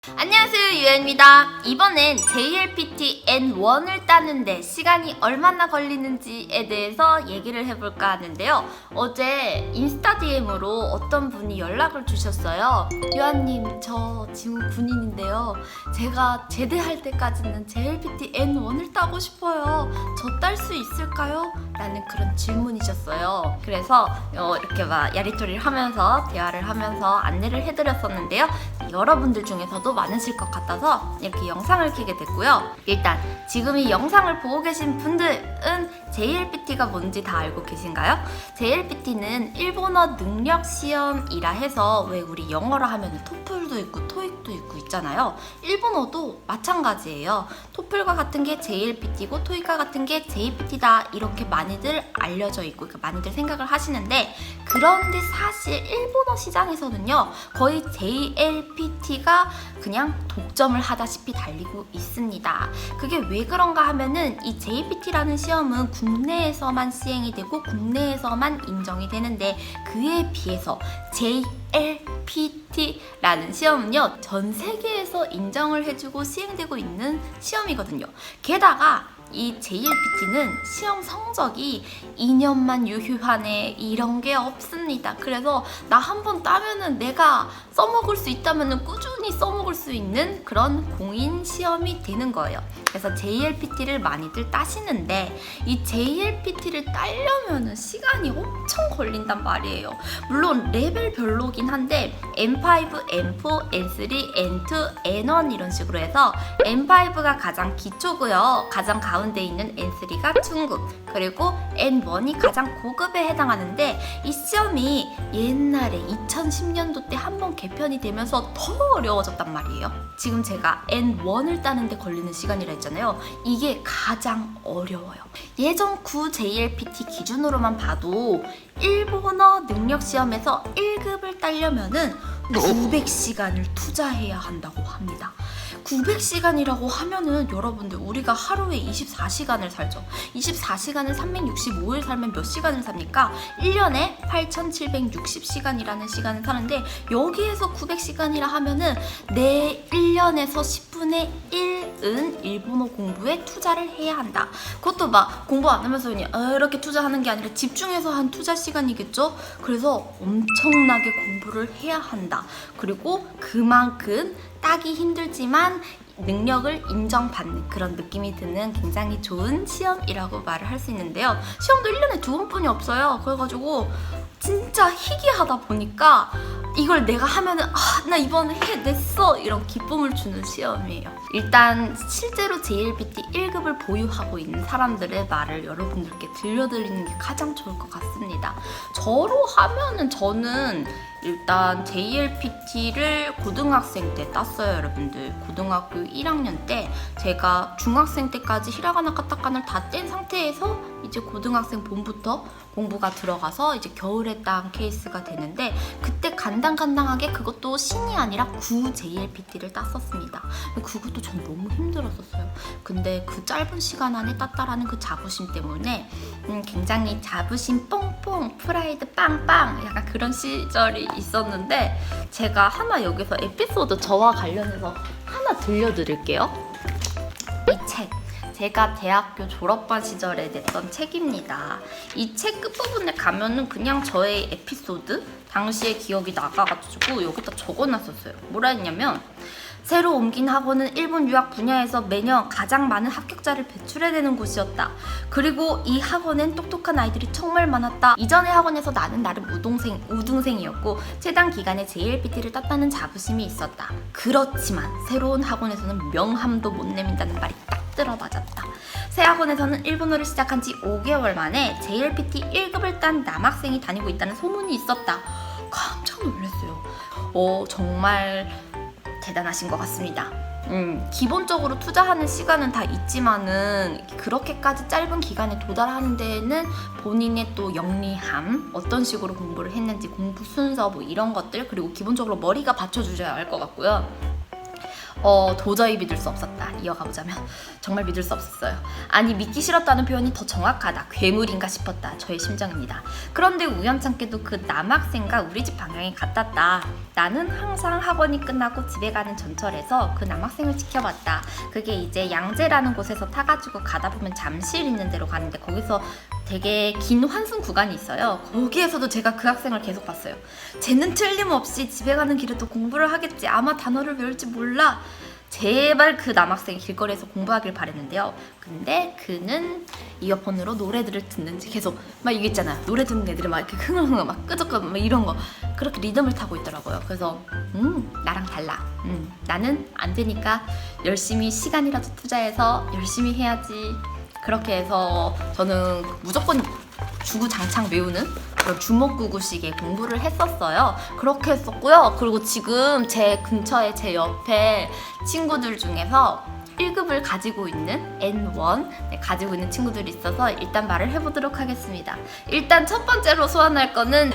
안녕하세요, 유연입니다. 이번엔 JLPT N1을 따는데 시간이 얼마나 걸리는지에 대해서 얘기를 해볼까 하는데요. 어제 인스타 DM으로 어떤 분이 연락을 주셨어요. 유연님, 저 지금 군인인데요. 제가 제대할 때까지는 JLPT N1을 따고 싶어요. 저 딸 수 있을까요? 라는 그런 질문이셨어요. 그래서 이렇게 막 야리토리를 하면서 대화를 하면서 안내를 해드렸었는데요. 여러분들 중에서도 많으실 것 같아서 이렇게 영상을 켜게 됐고요. 일단 지금 이 영상을 보고 계신 분들은 JLPT가 뭔지 다 알고 계신가요? JLPT는 일본어 능력 시험이라 해서 왜 우리 영어로 하면 토플도 있고 토익도 있고 있잖아요. 일본어도 마찬가지예요. 토플과 같은 게 JLPT고 토익과 같은 게 JPT다, 이렇게 많이들 알려져 있고 많이들 생각을 하시는데, 그런데 사실 일본어 시장에서는요 거의 JLPT가 그냥 독점을 하다시피 달리고 있습니다. 그게 왜 그런가 하면은 이 JPT라는 시험은 국내에서만 시행이 되고 국내에서만 인정이 되는데, 그에 비해서 JLPT라는 시험은요 전 세계에서 인정을 해주고 시행되고 있는 시험이거든요. 게다가 이 JLPT는 시험 성적이 2년만 유효하네 이런 게 없습니다. 그래서 나 한 번 따면은 내가 써먹을 수 있다면은 꾸준히 써먹을 수 있는 그런 공인 시험이 되는 거예요. 그래서 JLPT를 많이들 따시는데, 이 JLPT를 따려면은 시간이 엄청 걸린단 말이에요. 물론 레벨별로긴 한데 N5, N4, N3, N2, N1 이런 식으로 해서 N5가 가장 기초고요. 가장 가운데 있는 N3가 중급, 그리고 N1이 가장 고급에 해당하는데, 이 시험이 옛날에 2010년도 때 한번 개편이 되면서 더 어려워졌단 말이에요. 지금 제가 N1을 따는데 걸리는 시간이라 했잖아요. 이게 가장 어려워요. 예전 구 JLPT 기준으로만 봐도 일본어 능력 시험에서 1급을 따려면은 900시간을 투자해야 한다고 합니다. 900시간이라고 하면은 여러분들, 우리가 하루에 24시간을 살죠. 24시간을 365일 살면 몇 시간을 삽니까? 1년에 8760시간이라는 시간을 사는데, 여기에서 900시간이라 하면은 내 1년에서 10분의 1은 일본어 공부에 투자를 해야 한다. 그것도 막 공부 안 하면서 그냥 이렇게 투자하는 게 아니라 집중해서 한 투자 시간이겠죠? 그래서 엄청나게 공부를 해야 한다. 그리고 그만큼 따기 힘들지만 능력을 인정받는 그런 느낌이 드는 굉장히 좋은 시험이라고 말을 할 수 있는데요. 시험도 1년에 2번뿐이 없어요. 그래가지고 진짜 희귀하다 보니까 이걸 내가 하면은 나 이번에 해냈어, 이런 기쁨을 주는 시험이에요. 일단 실제로 JLPT 1급을 보유하고 있는 사람들의 말을 여러분들께 들려드리는 게 가장 좋을 것 같습니다. 저로 하면은 저는 일단 JLPT를 고등학생 때 땄어요, 여러분들. 고등학교 1학년 때 제가 중학생 때까지 히라가나 카타카나를 다 뗀 상태에서 이제 고등학생 봄부터 공부가 들어가서 이제 겨울에 딴 케이스가 되는데, 그때 간당간당하게 그것도 신이 아니라 구 JLPT를 땄었습니다. 그것도 전 너무 힘들었었어요. 근데 그 짧은 시간 안에 땄다라는 그 자부심 때문에 굉장히 자부심 뽕뽕, 프라이드 빵빵, 약간 그런 시절이 있었는데, 제가 하나 여기서 에피소드 저와 관련해서 하나 들려드릴게요. 이 책, 제가 대학교 졸업반 시절에 냈던 책입니다. 이 책 끝부분에 가면은 그냥 저의 에피소드, 당시의 기억이 나가가지고 여기다 적어놨었어요. 뭐라 했냐면, 새로 옮긴 학원은 일본 유학 분야에서 매년 가장 많은 합격자를 배출해내는 곳이었다. 그리고 이 학원엔 똑똑한 아이들이 정말 많았다. 이전의 학원에서 나는 나름 우등생이었고 최단 기간에 JLPT를 땄다는 자부심이 있었다. 그렇지만 새로운 학원에서는 명함도 못 내민다는 말이 딱 들어맞았다. 새 학원에서는 일본어를 시작한 지 5개월 만에 JLPT 1급을 딴 남학생이 다니고 있다는 소문이 있었다. 깜짝 놀랐어요. 정말 대단하신 것 같습니다. 기본적으로 투자하는 시간은 다 있지만은 그렇게까지 짧은 기간에 도달하는 데에는 본인의 또 영리함, 어떤 식으로 공부를 했는지, 공부 순서 뭐 이런 것들, 그리고 기본적으로 머리가 받쳐주셔야 할 것 같고요. 도저히 믿을 수 없었다. 이어가보자면 정말 믿을 수 없었어요. 아니 믿기 싫었다는 표현이 더 정확하다. 괴물인가 싶었다. 저의 심정입니다. 그런데 우연찮게도 그 남학생과 우리 집 방향이 같았다. 나는 항상 학원이 끝나고 집에 가는 전철에서 그 남학생을 지켜봤다. 그게 이제 양재라는 곳에서 타가지고 가다 보면 잠실 있는 데로 가는데 거기서 되게 긴 환승 구간이 있어요. 거기에서도 제가 그 학생을 계속 봤어요. 쟤는 틀림없이 집에 가는 길에도 공부를 하겠지. 아마 단어를 외울지 몰라. 제발 그 남학생이 길거리에서 공부하길 바랬는데요. 근데 그는 이어폰으로 노래들을 듣는지 계속 막 이게 있잖아요. 노래 듣는 애들이 막 이렇게 흥얼흥얼 막 끄적끄적 막 이런 거 그렇게 리듬을 타고 있더라고요. 그래서 나랑 달라. 나는 안 되니까 열심히 시간이라도 투자해서 열심히 해야지. 그렇게 해서 저는 무조건 주구장창 외우는 그런 주먹구구식의 공부를 했었어요. 그렇게 했었고요. 그리고 지금 제 근처에 제 옆에 친구들 중에서 1급을 가지고 있는 N1 가지고 있는 친구들이 있어서 일단 말을 해보도록 하겠습니다. 일단 첫 번째로 소환할 거는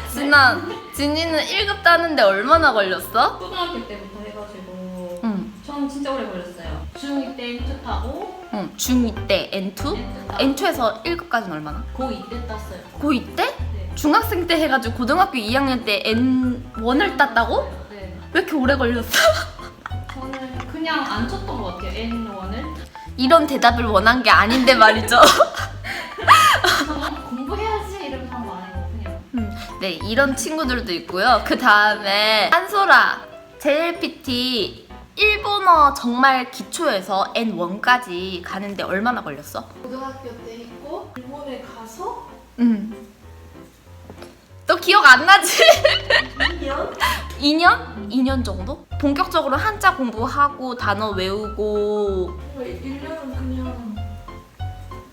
진이는 1급 따는데 얼마나 걸렸어? 초등학교 때부터 해가지고 저는 진짜 오래 걸렸어요. 중2 때 N2 타고 중2 때 N2? N2에서 1급까지는 얼마나? 고2 때 땄어요. 고2 때? 네. 중학생 때 해가지고 고등학교 2학년 때 N1을 땄다고? 네. 왜 이렇게 오래 걸렸어? 저는 그냥 안 쳤던 것 같아요. N1을. 이런 대답을 원한 게 아닌데 말이죠. 저는 공부해야지 이러면서 한 거 아니고 그냥. 네, 이런 친구들도 있고요. 그 다음에 한소라, JLPT 일본어 정말 기초에서 N1까지 가는데 얼마나 걸렸어? 고등학교 때 했고 일본에 가서 너 기억 안 나지? 2년? 2년? 2년 정도? 본격적으로 한자 공부하고 단어 외우고 1년은 그냥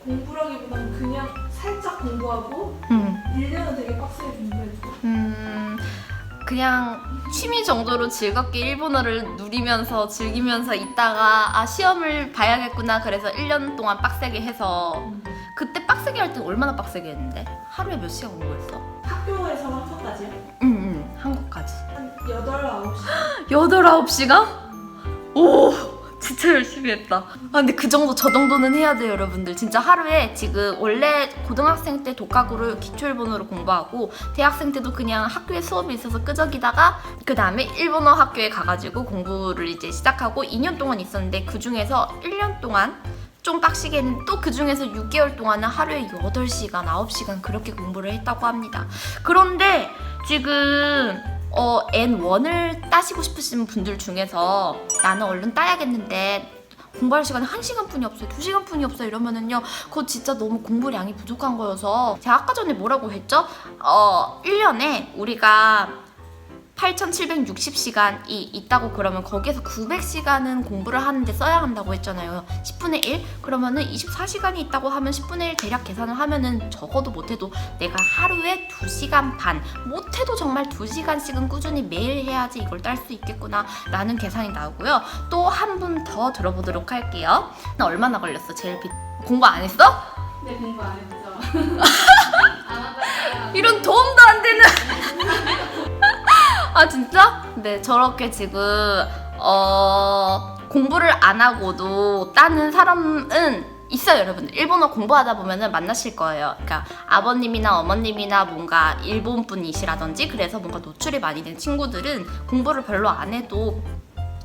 공부라기보다는 그냥 살짝 공부하고 1년은 되게 빡세게 공부했고 그냥 취미 정도로 즐겁게 일본어를 누리면서 즐기면서 있다가 시험을 봐야겠구나 그래서 1년 동안 빡세게 해서 그때 빡세게 할 때 얼마나 빡세게 했는데? 하루에 몇 시간 공부했어? 학교에서 학교까지요? 한국까지 한 8, 9시간? 8, 9시간? 오 진짜 열심히 했다. 근데 그 정도 저 정도는 해야 돼요 여러분들. 진짜 하루에 지금 원래 고등학생 때 독학으로 기초일본어를 공부하고 대학생 때도 그냥 학교에 수업이 있어서 끄적이다가 그 다음에 일본어 학교에 가가지고 공부를 이제 시작하고 2년 동안 있었는데 그 중에서 1년 동안 좀 빡시게는 또 그 중에서 6개월 동안은 하루에 8시간, 9시간 그렇게 공부를 했다고 합니다. 그런데 지금 N1을 따시고 싶으신 분들 중에서 나는 얼른 따야겠는데 공부할 시간이 1시간뿐이 없어요, 2시간뿐이 없어요 이러면은요 그거 진짜 너무 공부량이 부족한 거여서 제가 아까 전에 뭐라고 했죠? 1년에 우리가 8,760시간이 있다고 그러면 거기에서 900시간은 공부를 하는데 써야 한다고 했잖아요. 10분의 1? 그러면은 24시간이 있다고 하면 10분의 1 대략 계산을 하면은 적어도 못해도 내가 하루에 2시간 반, 못해도 정말 2시간씩은 꾸준히 매일 해야지 이걸 딸 수 있겠구나 라는 계산이 나오고요. 또 한 분 더 들어보도록 할게요. 나 얼마나 걸렸어? JLPT 공부 안 했어? 네, 공부 안 했죠. 안 하다가 이런 도움도 안 되는 아 진짜? 네 저렇게 지금 공부를 안 하고도 따는 사람은 있어요 여러분들. 일본어 공부하다 보면은 만나실 거예요. 그러니까 아버님이나 어머님이나 뭔가 일본 분이시라든지 그래서 뭔가 노출이 많이 된 친구들은 공부를 별로 안 해도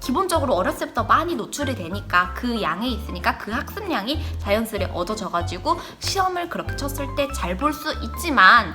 기본적으로 어렸을 때부터 많이 노출이 되니까 그 양에 있으니까 그 학습량이 자연스레 얻어져가지고 시험을 그렇게 쳤을 때 잘 볼 수 있지만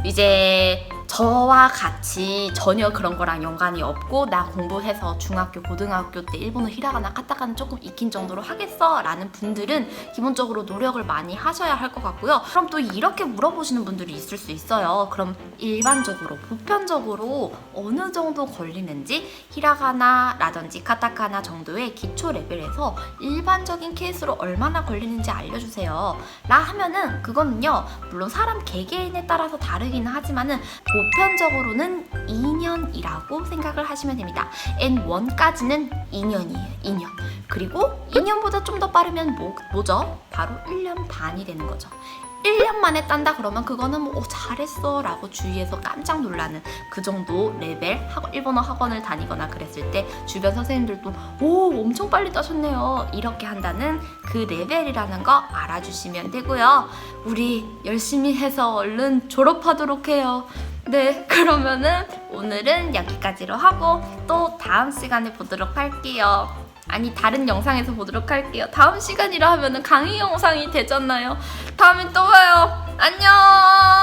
이제 저와 같이 전혀 그런 거랑 연관이 없고 나 공부해서 중학교, 고등학교 때 일본어 히라가나 카타카나 조금 익힌 정도로 하겠어 라는 분들은 기본적으로 노력을 많이 하셔야 할 것 같고요. 그럼 또 이렇게 물어보시는 분들이 있을 수 있어요. 그럼 일반적으로, 보편적으로 어느 정도 걸리는지 히라가나라든지 카타카나 정도의 기초 레벨에서 일반적인 케이스로 얼마나 걸리는지 알려주세요 라 하면은 그거는요 물론 사람 개개인에 따라서 다르기는 하지만은 보편적으로는 2년이라고 생각을 하시면 됩니다. N1까지는 2년이에요. 2년. 그리고 2년보다 좀 더 빠르면 뭐죠? 바로 1년 반이 되는 거죠. 1년 만에 딴다 그러면 그거는 뭐 잘했어 라고 주위에서 깜짝 놀라는 그 정도 레벨 일본어 학원을 다니거나 그랬을 때 주변 선생님들도 오 엄청 빨리 따셨네요 이렇게 한다는 그 레벨이라는 거 알아주시면 되고요. 우리 열심히 해서 얼른 졸업하도록 해요. 네, 그러면은 오늘은 여기까지로 하고 또 다음 시간에 보도록 할게요. 아니 다른 영상에서 보도록 할게요. 다음 시간이라 하면은 강의 영상이 되잖아요. 다음에 또 봐요. 안녕.